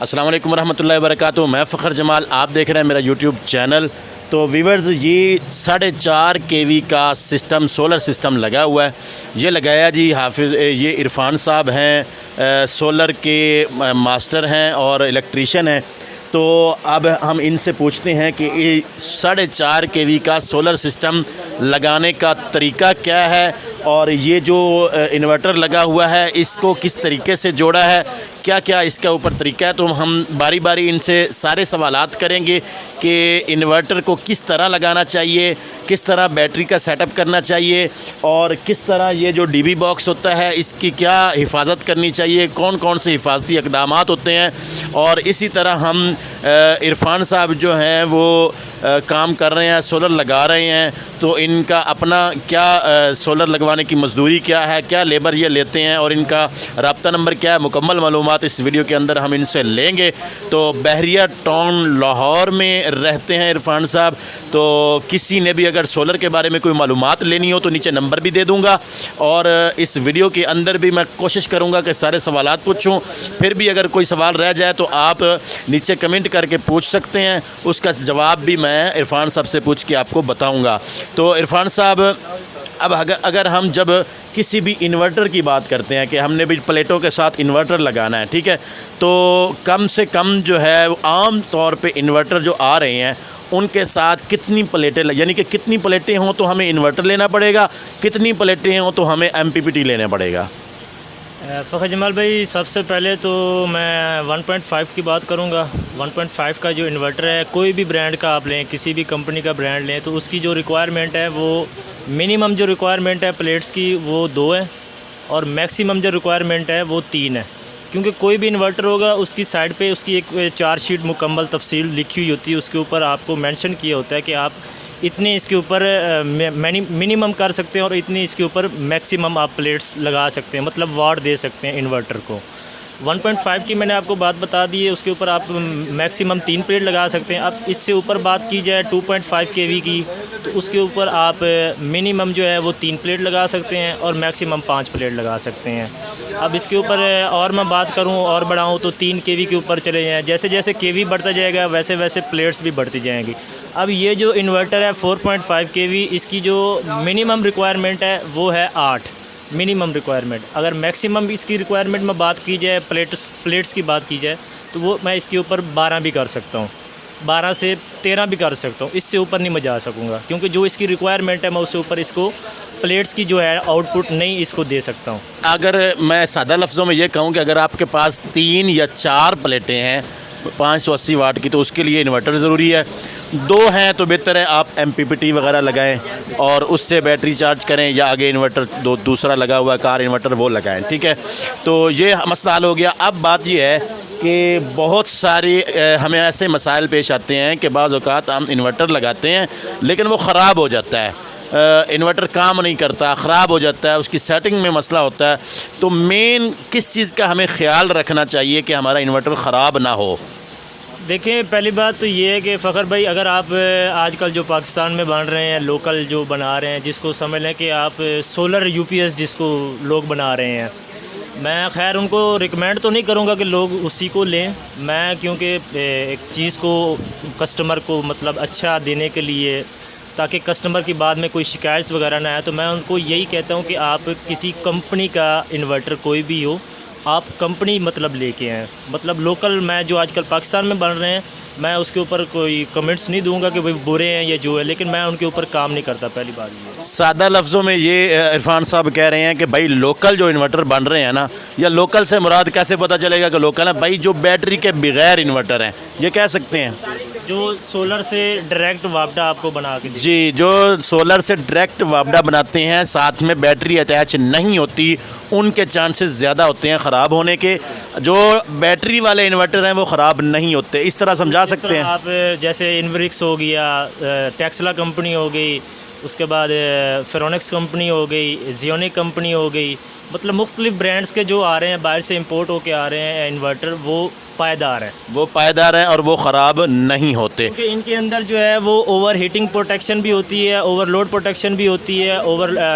अस्सलाम वालेकुम रहमतुल्लाहि व बरकातुहू। मैं फ़खर जमाल, आप देख रहे हैं मेरा यूट्यूब चैनल। तो वीवर्स, ये 4.5 kV का सिस्टम, सोलर सिस्टम लगा हुआ है। ये लगाया जी हाफिज़, ये इरफान साहब हैं, सोलर के मास्टर हैं और इलेक्ट्रीशियन हैं। तो अब हम इनसे पूछते हैं कि ये 4.5 kV का सोलर सिस्टम लगाने का तरीका क्या है और ये जो इन्वर्टर लगा हुआ है इसको किस तरीके से जोड़ा है, क्या क्या इसका ऊपर तरीका है। तो हम बारी बारी इनसे सारे सवालात करेंगे कि इन्वर्टर को किस तरह लगाना चाहिए, किस तरह बैटरी का सेटअप करना चाहिए और किस तरह ये जो डीबी बॉक्स होता है इसकी क्या हिफाजत करनी चाहिए, कौन कौन से हिफाजती इक़दामात होते हैं। और इसी तरह हम इरफान साहब जो हैं वो काम कर रहे हैं, सोलर लगा रहे हैं, तो इनका अपना क्या सोलर लगवाने की मजदूरी क्या है, क्या लेबर ये लेते हैं और इनका रब्ता नंबर क्या है, मुकम्मल मालूमात इस वीडियो के अंदर हम इनसे लेंगे। तो बहरिया टाउन लाहौर में रहते हैं इरफान साहब। तो किसी ने भी अगर सोलर के बारे में कोई मालूमात लेनी हो तो नीचे नंबर भी दे दूँगा और इस वीडियो के अंदर भी मैं कोशिश करूँगा कि सारे सवालात पूछूँ। फिर भी अगर कोई सवाल रह जाए तो आप नीचे कमेंट करके पूछ सकते हैं, उसका जवाब भी मैं इरफान साहब से पूछ के आपको बताऊंगा। तो इरफान साहब, अब अगर हम जब किसी भी इन्वर्टर की बात करते हैं कि हमने भी प्लेटों के साथ इन्वर्टर लगाना है, ठीक है, तो कम से कम जो है आम तौर पे इन्वर्टर जो आ रहे हैं उनके साथ कितनी प्लेटें, यानी कि कितनी प्लेटें हों तो हमें इन्वर्टर लेना पड़ेगा, कितनी प्लेटें हों तो हमें MPPT लेना पड़ेगा। फ़खर जमाल भाई, सबसे पहले तो मैं 1.5 की बात करूंगा। 1.5 का जो इन्वर्टर है, कोई भी ब्रांड का आप लें, किसी भी कंपनी का ब्रांड लें, तो उसकी जो रिक्वायरमेंट है वो मिनिमम जो रिक्वायरमेंट है प्लेट्स की वो 2 है और मैक्सिमम जो रिक्वायरमेंट है वो 3 है। क्योंकि कोई भी इन्वर्टर होगा उसकी साइड पे उसकी एक चार्ट शीट मुकम्मल तफसील लिखी हुई होती है, उसके ऊपर आपको मेंशन किया होता है कि आप इतने इसके ऊपर मिनिमम कर सकते हैं और इतनी इसके ऊपर मैक्सिमम आप प्लेट्स लगा सकते हैं, मतलब वाट दे सकते हैं इन्वर्टर को। 1.5 की मैंने आपको बात बता दी है, उसके ऊपर आप मैक्सिमम 3 प्लेट लगा सकते हैं। अब इससे ऊपर बात की जाए 2.5 kV की, तो उसके ऊपर आप मिनिमम जो है वो 3 प्लेट लगा सकते हैं और मैक्सिमम 5 प्लेट लगा सकते हैं। अब इसके ऊपर और मैं बात करूं और बढ़ाऊं तो 3 kV के ऊपर चले जाएँ। जैसे जैसे kV बढ़ता जाएगा वैसे वैसे प्लेट्स भी बढ़ती जाएंगी। अब ये जो इन्वर्टर है 4.5 kV, इसकी जो मिनिमम रिक्वायरमेंट है वो है 8 मिनिमम रिक्वायरमेंट। अगर मैक्सिमम इसकी रिक्वायरमेंट में बात की जाए, प्लेट्स की बात की जाए, तो वो मैं इसके ऊपर 12 भी कर सकता हूँ, 12 से 13 भी कर सकता हूँ। इससे ऊपर नहीं मैं जा सकूँगा क्योंकि जो इसकी रिक्वायरमेंट है मैं उससे ऊपर इसको प्लेट्स की जो है आउटपुट नहीं इसको दे सकता हूँ। अगर मैं सादा लफ्ज़ों में ये कहूँ कि अगर आपके पास 3 या 4 प्लेटें हैं 580 वाट की, तो उसके लिए इन्वर्टर ज़रूरी है। 2 हैं तो बेहतर है आप MPPT वगैरह लगाएं और उससे बैटरी चार्ज करें, या आगे इन्वर्टर दूसरा लगा हुआ है कार इन्वर्टर वो लगाएं, ठीक है। तो ये मसला हल हो गया। अब बात ये है कि बहुत सारी हमें ऐसे मसाइल पेश आते हैं कि बाज़ औक़ात हम इन्वर्टर लगाते हैं लेकिन वो ख़राब हो जाता है, इन्वर्टर काम नहीं करता, ख़राब हो जाता है, उसकी सेटिंग में मसला होता है। तो मेन किस चीज़ का हमें ख्याल रखना चाहिए कि हमारा इन्वर्टर ख़राब ना हो? देखिए, पहली बात तो ये है कि फ़खर भाई, अगर आप आजकल जो पाकिस्तान में बन रहे हैं, लोकल जो बना रहे हैं, जिसको समझ लें कि आप सोलर UPS जिसको लोग बना रहे हैं, मैं खैर उनको रिकमेंड तो नहीं करूँगा कि लोग उसी को लें। मैं क्योंकि एक चीज़ को कस्टमर को मतलब अच्छा देने के लिए, ताकि कस्टमर की बाद में कोई शिकायत वगैरह ना आए, तो मैं उनको यही कहता हूँ कि आप किसी कंपनी का इन्वर्टर कोई भी हो, आप कंपनी मतलब लेके आएँ। मतलब लोकल मैं जो आजकल पाकिस्तान में बन रहे हैं, मैं उसके ऊपर कोई कमेंट्स नहीं दूंगा कि भाई बुरे हैं या जो है, लेकिन मैं उनके ऊपर काम नहीं करता। पहली बात ये सादा लफ्ज़ों में ये इरफान साहब कह रहे हैं कि भाई लोकल जो इन्वर्टर बन रहे हैं ना, या लोकल से मुराद कैसे पता चलेगा कि लोकल है? भाई जो बैटरी के बगैर इन्वर्टर हैं, ये कह सकते हैं, जो सोलर से डायरेक्ट वापडा आपको बना के जी, जो सोलर से डायरेक्ट वापडा बनाते हैं, साथ में बैटरी अटैच नहीं होती, उनके चांसेस ज़्यादा होते हैं ख़राब होने के। जो बैटरी वाले इन्वर्टर हैं वो ख़राब नहीं होते। इस तरह समझा सकते हैं आप? जैसे इन्वरिक्स हो गया, टेक्सला कंपनी हो गई, उसके बाद फेरोनिक्स कंपनी हो गई, जियोनिक कंपनी हो गई, मतलब मुख्तलिफ ब्रांड्स के जो आ रहे हैं, बाहर से इंपोर्ट होके आ रहे हैं इन्वर्टर, वो पायदार हैं और वो ख़राब नहीं होते, क्योंकि इनके अंदर जो है वो ओवर हीटिंग प्रोटेक्शन भी होती है, ओवरलोड प्रोटेक्शन भी होती है,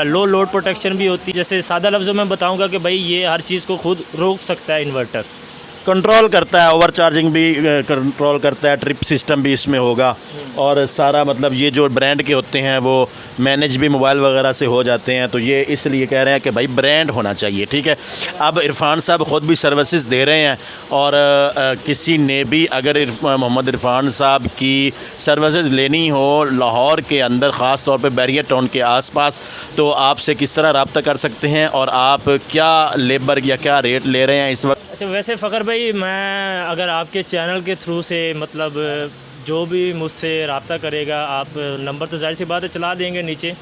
लो लोड प्रोटेक्शन भी होती है। जैसे सादा लफ्ज़ों में बताऊंगा कि भाई ये हर चीज़ को खुद रोक सकता है इन्वर्टर। कंट्रोल करता है, ओवर चार्जिंग भी कंट्रोल करता है, ट्रिप सिस्टम भी इसमें होगा और सारा मतलब ये जो ब्रांड के होते हैं वो मैनेज भी मोबाइल वगैरह से हो जाते हैं। तो ये इसलिए कह रहे हैं कि भाई ब्रांड होना चाहिए, ठीक है। अब इरफान साहब ख़ुद भी सर्विसेज दे रहे हैं और किसी ने भी अगर मोहम्मद इरफान साहब की सर्विसेज लेनी हो लाहौर के अंदर, ख़ास तौर पे बैरियर टाउन के आसपास, तो आपसे किस तरह रब्ता कर सकते हैं और आप क्या लेबर या क्या रेट ले रहे हैं इस वक्त? अच्छा, वैसे फ़खर भाई, मैं अगर आपके चैनल के थ्रू से मतलब जो भी मुझसे रब्ता करेगा, आप नंबर तो ज़ाहिर सी बात है चला देंगे नीचे,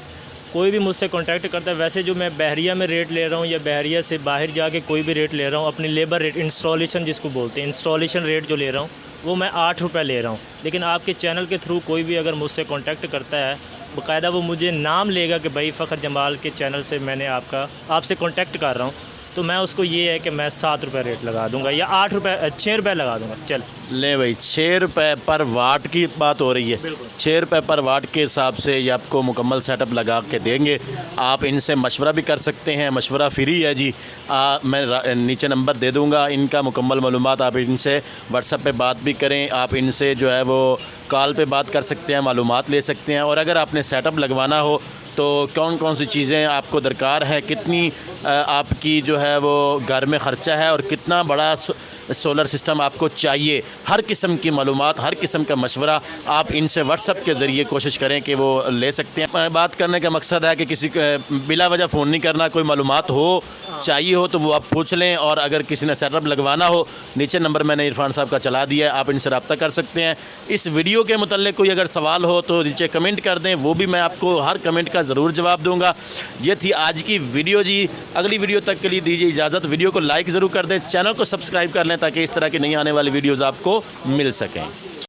कोई भी मुझसे कांटेक्ट करता है। वैसे जो मैं बहरिया में रेट ले रहा हूँ या बहरिया से बाहर जाके कोई भी रेट ले रहा हूँ, अपनी लेबर रेट, इंस्टॉलेशन जिसको बोलते हैं, इंस्टॉलेशन रेट जो ले रहा हूँ वो मैं 8 रुपये ले रहा हूँ। लेकिन आपके चैनल के थ्रू कोई भी अगर मुझसे कांटेक्ट करता है, बाकायदा वो मुझे नाम लेगा कि भाई फ़खर जमाल के चैनल से मैंने आपसे कांटेक्ट कर रहा हूँ, तो मैं उसको ये है कि मैं 7 रुपये रेट लगा दूंगा या 8 रुपये 6 रुपये लगा दूंगा। चल ले भाई, 6 रुपये पर वाट की बात हो रही है। 6 रुपये पर वाट के हिसाब से ये आपको मुकम्मल सेटअप लगा के देंगे। आप इनसे मशवरा भी कर सकते हैं, मशवरा फ्री है जी। मैं नीचे नंबर दे दूंगा इनका, मुकम्मल मालूमात आप इनसे व्हाट्सएप पे बात भी करें, आप इनसे जो है वो कॉल पे बात कर सकते हैं, मालूमात ले सकते हैं। और अगर आपने सेटअप लगवाना हो तो कौन कौन सी चीज़ें आपको दरकार है, कितनी आपकी जो है वो घर में ख़र्चा है और कितना बड़ा सोलर सिस्टम आपको चाहिए, हर किस्म की मालूमात, हर किस्म का मशवरा आप इनसे व्हाट्सएप के ज़रिए कोशिश करें कि वो ले सकते हैं। बात करने का मकसद है कि किसी बिला वजह फ़ोन नहीं करना, कोई मालूमात हो, चाहिए हो तो वो आप पूछ लें। और अगर किसी ने सेटअप लगवाना हो, नीचे नंबर मैंने इरफान साहब का चला दिया है, आप इनसे रब्ता कर सकते हैं। इस वीडियो के मुतल्लिक़ कोई अगर सवाल हो तो नीचे कमेंट कर दें, वो भी मैं आपको हर कमेंट का ज़रूर जवाब दूँगा। ये थी आज की वीडियो जी। अगली वीडियो तक के लिए दीजिए इजाज़त। वीडियो को लाइक ज़रूर कर दें, चैनल को सब्सक्राइब कर लें ताकि इस तरह की नई आने वाली वीडियोज़ आपको मिल सकें।